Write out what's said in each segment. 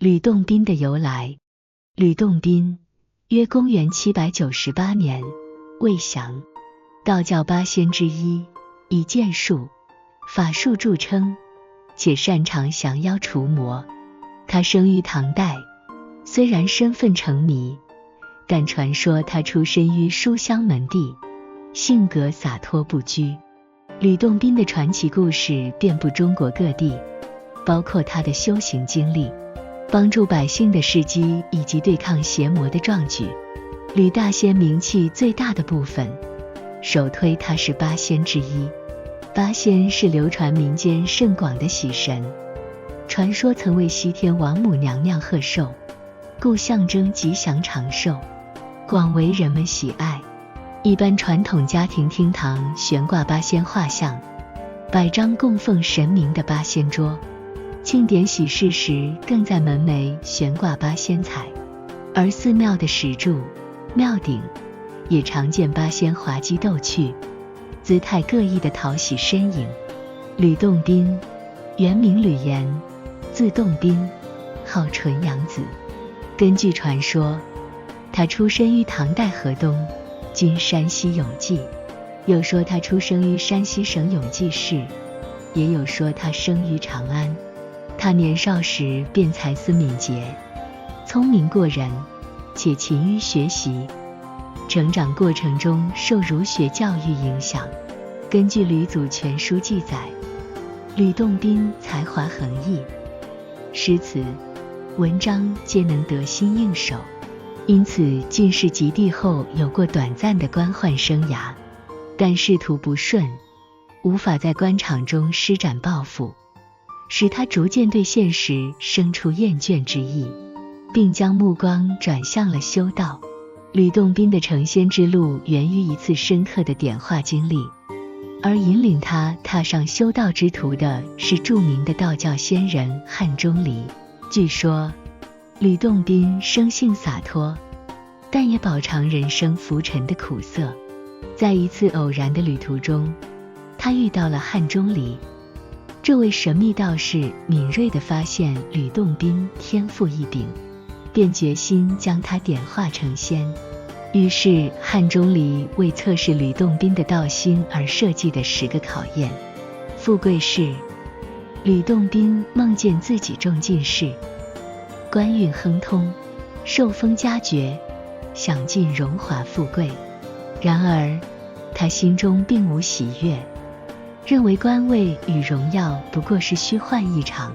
吕洞宾的由来。吕洞宾，约公元798年，魏降，道教八仙之一，以剑术、法术著称，且擅长降妖除魔。他生于唐代，虽然身份成谜，但传说他出身于书香门第，性格洒脱不拘。吕洞宾的传奇故事遍布中国各地，包括他的修行经历、帮助百姓的事迹以及对抗邪魔的壮举。吕大仙名气最大的部分，首推他是八仙之一。八仙是流传民间甚广的喜神，传说曾为西天王母娘娘贺寿，故象征吉祥长寿，广为人们喜爱。一般传统家庭厅堂悬挂八仙画像，摆张供奉神明的八仙桌，庆典喜事时更在门楣悬挂八仙彩，而寺庙的石柱、庙顶也常见八仙滑稽逗趣、姿态各异的讨喜身影。吕洞宾，原名吕岩，字洞宾，号纯阳子。根据传说，他出身于唐代河东，今山西永济，有说他出生于山西省永济市，也有说他生于长安。他年少时便才思敏捷，聪明过人，且勤于学习。成长过程中受儒学教育影响。根据《吕祖全书》记载，吕洞宾才华横溢，诗词、文章皆能得心应手，因此进士及第后有过短暂的官宦生涯，但仕途不顺，无法在官场中施展抱负，使他逐渐对现实生出厌倦之意，并将目光转向了修道。吕洞宾的成仙之路源于一次深刻的点化经历，而引领他踏上修道之途的是著名的道教仙人汉钟离。据说吕洞宾生性洒脱，但也饱尝人生浮沉的苦涩。在一次偶然的旅途中，他遇到了汉钟离。这位神秘道士敏锐地发现吕洞宾天赋异禀，便决心将他点化成仙。于是汉钟离为测试吕洞宾的道心而设计的10个考验。富贵是，吕洞宾梦见自己中进士，官运亨通，受封加爵，享尽荣华富贵。然而他心中并无喜悦，认为官位与荣耀不过是虚幻一场，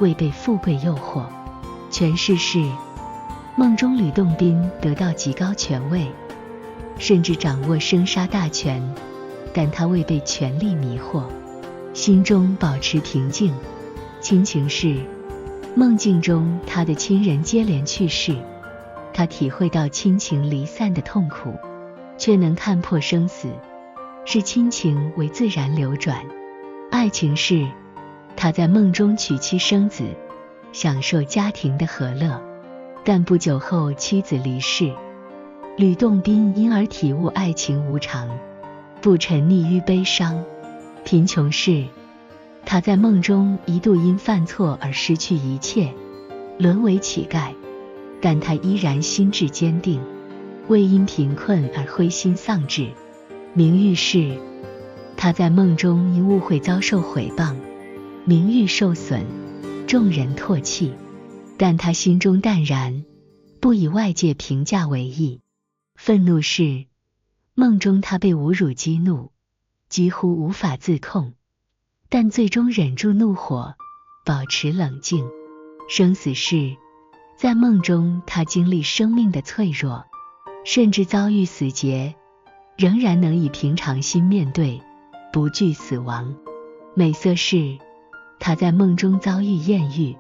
未被富贵诱惑。权势是，梦中吕洞宾得到极高权位，甚至掌握生杀大权，但他未被权力迷惑，心中保持平静。亲情是，梦境中他的亲人接连去世，他体会到亲情离散的痛苦，却能看破生死，视亲情为自然流转。爱情是，他在梦中娶妻生子，享受家庭的和乐，但不久后妻子离世，吕洞宾因而体悟爱情无常，不沉溺于悲伤。贫穷是，他在梦中一度因犯错而失去一切，沦为乞丐，但他依然心志坚定，未因贫困而灰心丧志。名誉是，他在梦中因误会遭受毁谤，名誉受损，众人唾弃，但他心中淡然，不以外界评价为意。愤怒是，梦中他被侮辱激怒，几乎无法自控，但最终忍住怒火，保持冷静。生死是，在梦中他经历生命的脆弱，甚至遭遇死劫，仍然能以平常心面对，不惧死亡。美色是，他在梦中遭遇艳遇，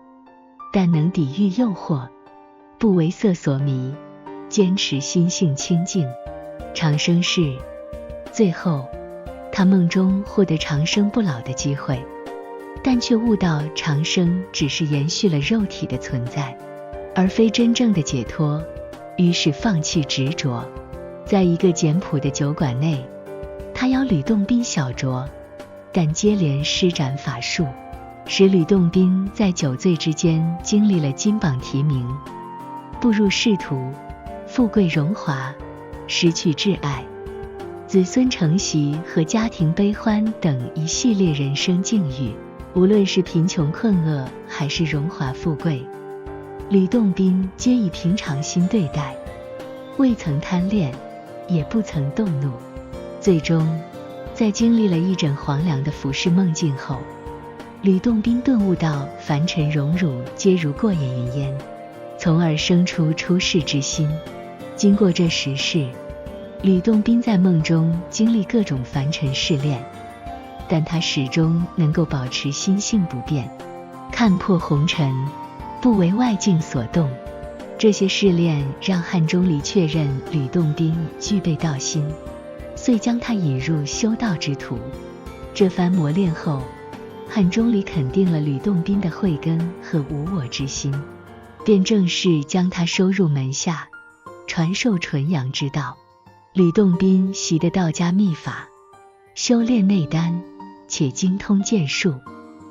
但能抵御诱惑，不为色所迷，坚持心性清净。长生是，最后他梦中获得长生不老的机会，但却悟到长生只是延续了肉体的存在，而非真正的解脱，于是放弃执着。在一个简朴的酒馆内，他邀吕洞宾小酌，但接连施展法术，使吕洞宾在9岁之间经历了金榜题名、步入仕途、富贵荣华、失去挚爱、子孙承袭和家庭悲欢等一系列人生境遇。无论是贫穷困厄还是荣华富贵，吕洞宾皆以平常心对待，未曾贪恋，也不曾动怒。最终在经历了一枕黄粱的浮世梦境后，吕洞宾顿悟到凡尘荣辱皆如过眼云烟，从而生出出世之心。经过这10世，吕洞宾在梦中经历各种凡尘试炼，但他始终能够保持心性不变，看破红尘，不为外境所动。这些试炼让汉钟离确认吕洞宾具备道心，遂将他引入修道之途。这番磨练后，汉钟离肯定了吕洞宾的慧根和无我之心，便正式将他收入门下，传授纯阳之道。吕洞宾习得道家秘法，修炼内丹，且精通剑术，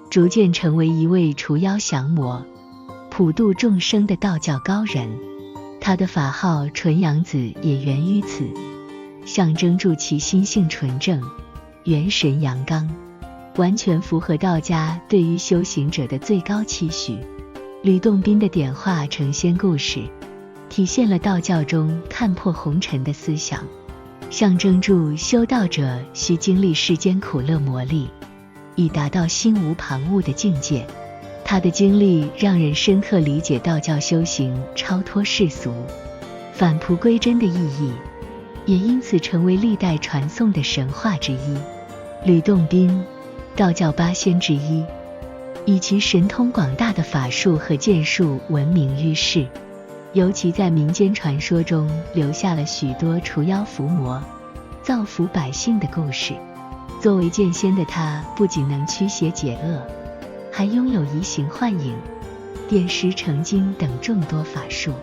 逐渐成为一位除妖降魔、普度众生的道教高人。他的法号纯阳子也源于此，象征住其心性纯正、元神阳刚，完全符合道家对于修行者的最高期许。吕洞宾的点化成仙故事，体现了道教中看破红尘的思想，象征住修道者需经历世间苦乐磨砺，以达到心无旁骛的境界。他的经历让人深刻理解道教修行超脱世俗、返璞归真的意义，也因此成为历代传颂的神话之一。吕洞宾，道教8仙之一，以其神通广大的法术和剑术闻名于世，尤其在民间传说中留下了许多除妖伏魔、造福百姓的故事。作为剑仙的他，不仅能驱邪解厄，还拥有移形换影、点石成金等众多法术，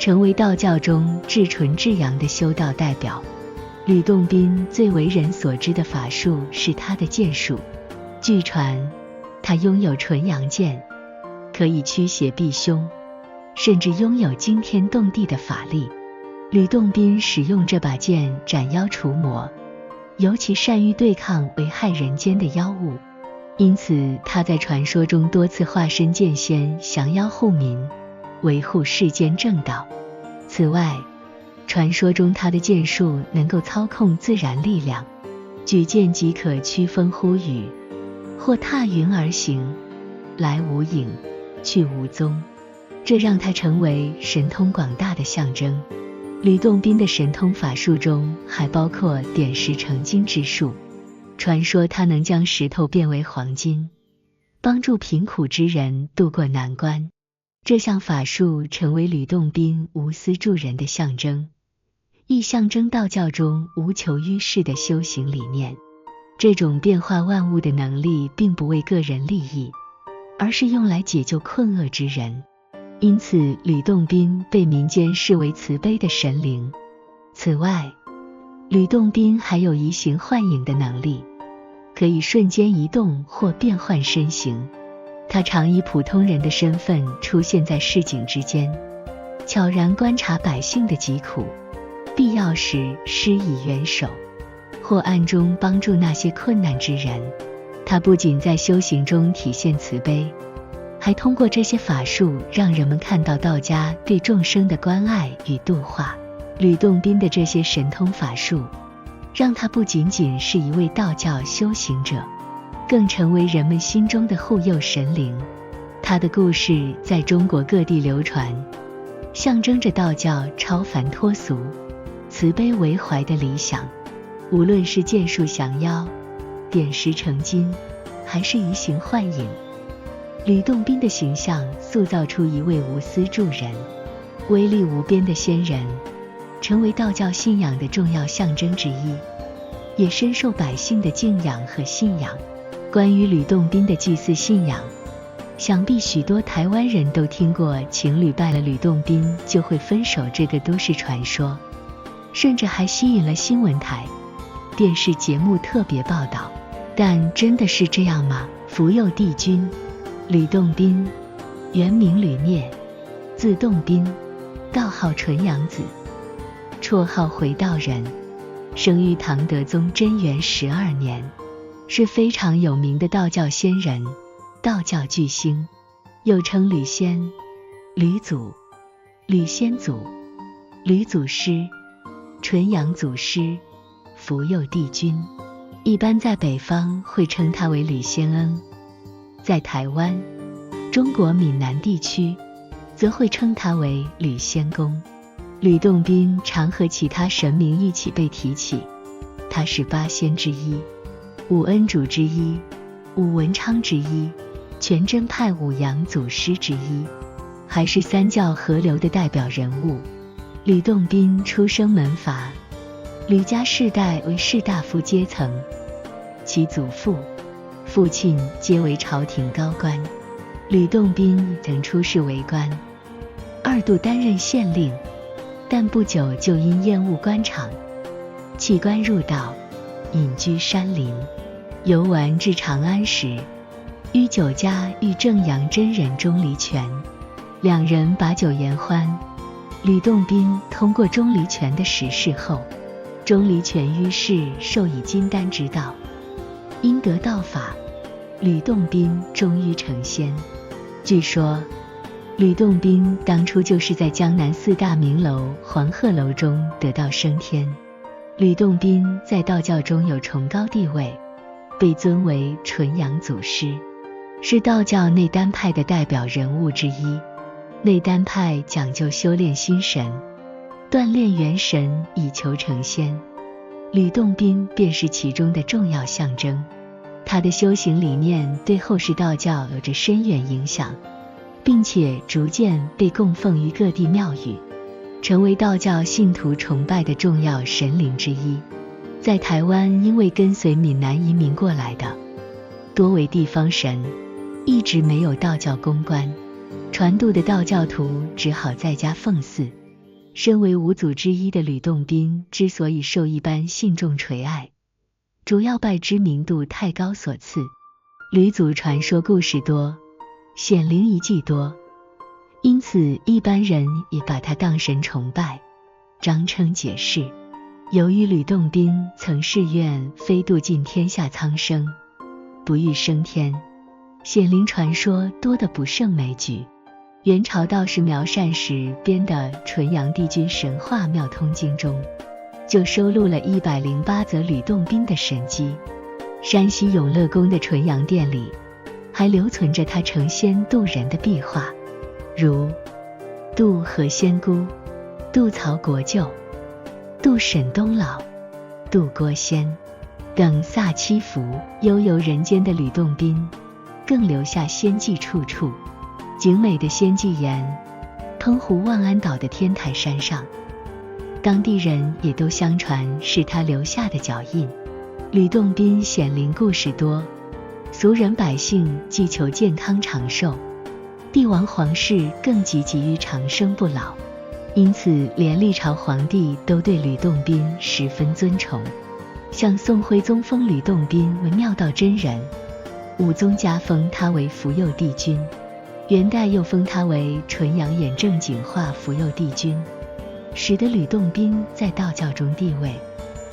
成为道教中至纯至阳的修道代表。吕洞宾最为人所知的法术是他的剑术。据传，他拥有纯阳剑，可以驱邪避凶，甚至拥有惊天动地的法力。吕洞宾使用这把剑斩妖除魔，尤其善于对抗危害人间的妖物，因此他在传说中多次化身剑仙，降妖护民，维护世间正道。此外，传说中他的剑术能够操控自然力量，举剑即可驱风呼雨，或踏云而行，来无影，去无踪，这让他成为神通广大的象征。吕洞宾的神通法术中还包括点石成金之术，传说他能将石头变为黄金，帮助贫苦之人渡过难关。这项法术成为吕洞宾无私助人的象征，亦象征道教中无求于世的修行理念。这种变化万物的能力并不为个人利益，而是用来解救困厄之人，因此吕洞宾被民间视为慈悲的神灵。此外，吕洞宾还有移形换影的能力，可以瞬间移动或变换身形。他常以普通人的身份出现在市井之间，悄然观察百姓的疾苦，必要时施以援手，或暗中帮助那些困难之人。他不仅在修行中体现慈悲，还通过这些法术让人们看到道家对众生的关爱与度化。吕洞宾的这些神通法术，让他不仅仅是一位道教修行者，更成为人们心中的护佑神灵。他的故事在中国各地流传，象征着道教超凡脱俗、慈悲为怀的理想。无论是剑术降妖、点石成金，还是移形换影，吕洞宾的形象塑造出一位无私助人、威力无边的仙人，成为道教信仰的重要象征之一，也深受百姓的敬仰和信仰。关于吕洞宾的祭祀信仰，想必许多台湾人都听过情侣拜了吕洞宾就会分手这个都市传说，甚至还吸引了新闻台、电视节目特别报道。但真的是这样吗？福佑帝君吕洞宾，原名吕聂，字洞宾，道号纯阳子，绰号回道人，生于唐德宗贞元12年，是非常有名的道教仙人，道教巨星，又称吕仙、吕祖、吕仙祖、吕祖师、纯阳祖师、福佑帝君。一般在北方会称他为吕仙恩，在台湾、中国闽南地区则会称他为吕仙公。吕洞宾常和其他神明一起被提起，他是八仙之一，五恩主之一，五文昌之一，全真派五阳祖师之一，还是三教合流的代表人物。吕洞宾出生门阀，吕家世代为士大夫阶层，其祖父、父亲皆为朝廷高官。吕洞宾曾出仕为官，二度担任县令，但不久就因厌恶官场，弃官入道，隐居山林。游玩至长安时，与酒家遇正阳真人钟离权，两人把酒言欢。吕洞宾通过钟离权的实事后，钟离权于是授以金丹之道，因得道法，吕洞宾终于成仙。据说吕洞宾当初就是在江南四大名楼黄鹤楼中得道升天。吕洞宾在道教中有崇高地位，被尊为纯阳祖师，是道教内丹派的代表人物之一。内丹派讲究修炼心神，锻炼元神以求成仙，吕洞宾便是其中的重要象征。他的修行理念对后世道教有着深远影响，并且逐渐被供奉于各地庙宇，成为道教信徒崇拜的重要神灵之一。在台湾，因为跟随闽南移民过来的多为地方神，一直没有道教公关，传渡的道教徒只好在家奉祀。身为五祖之一的吕洞宾之所以受一般信众垂爱，主要拜知名度太高所赐。吕祖传说故事多，显灵遗迹多，因此一般人也把他当神崇拜。张称解释，由于吕洞宾曾誓愿飞渡尽天下苍生，不欲升天，显灵传说多得不胜枚举。元朝道士苗善时编的《纯阳帝君神话妙通经》中，就收录了108则吕洞宾的神迹。山西永乐宫的纯阳殿里还留存着他成仙渡人的壁画，如渡何仙姑、渡曹国舅、渡沈东老、渡郭仙等飒七福。悠游人间的吕洞宾更留下仙迹处处。景美的仙迹岩、澎湖万安岛的天台山上，当地人也都相传是他留下的脚印。吕洞宾显灵故事多，俗人百姓既求健康长寿，帝王皇室更积极于长生不老，因此连历朝皇帝都对吕洞宾十分尊崇。像宋徽宗封吕洞宾为妙道真人，武宗加封他为福佑帝君，元代又封他为纯阳眼正景化福佑帝君，使得吕洞宾在道教中地位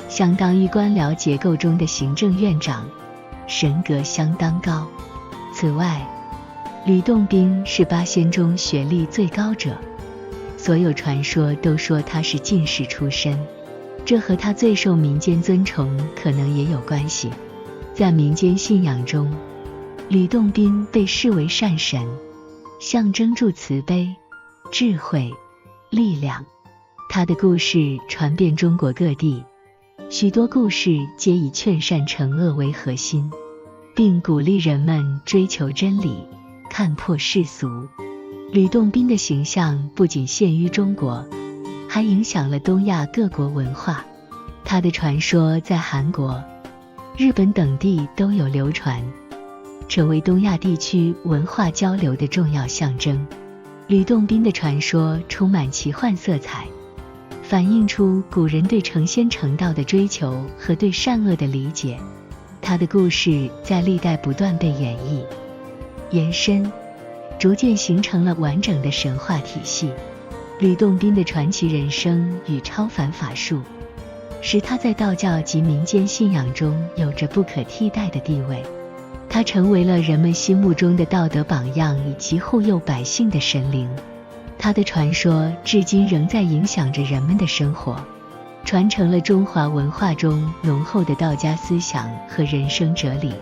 相当于官僚结构中的行政院长，神格相当高。此外，吕洞宾是八仙中学历最高者，所有传说都说他是进士出身，这和他最受民间尊崇可能也有关系。在民间信仰中，吕洞宾被视为善神，象征住慈悲、智慧、力量。他的故事传遍中国各地，许多故事皆以劝善惩恶为核心，并鼓励人们追求真理，看破世俗。吕洞宾的形象不仅限于中国，还影响了东亚各国文化。他的传说在韩国、日本等地都有流传，成为东亚地区文化交流的重要象征。吕洞宾的传说充满奇幻色彩，反映出古人对成仙成道的追求和对善恶的理解。他的故事在历代不断被演绎、延伸，逐渐形成了完整的神话体系。吕洞宾的传奇人生与超凡法术，使他在道教及民间信仰中有着不可替代的地位。他成为了人们心目中的道德榜样以及护佑百姓的神灵。他的传说至今仍在影响着人们的生活，传承了中华文化中浓厚的道家思想和人生哲理。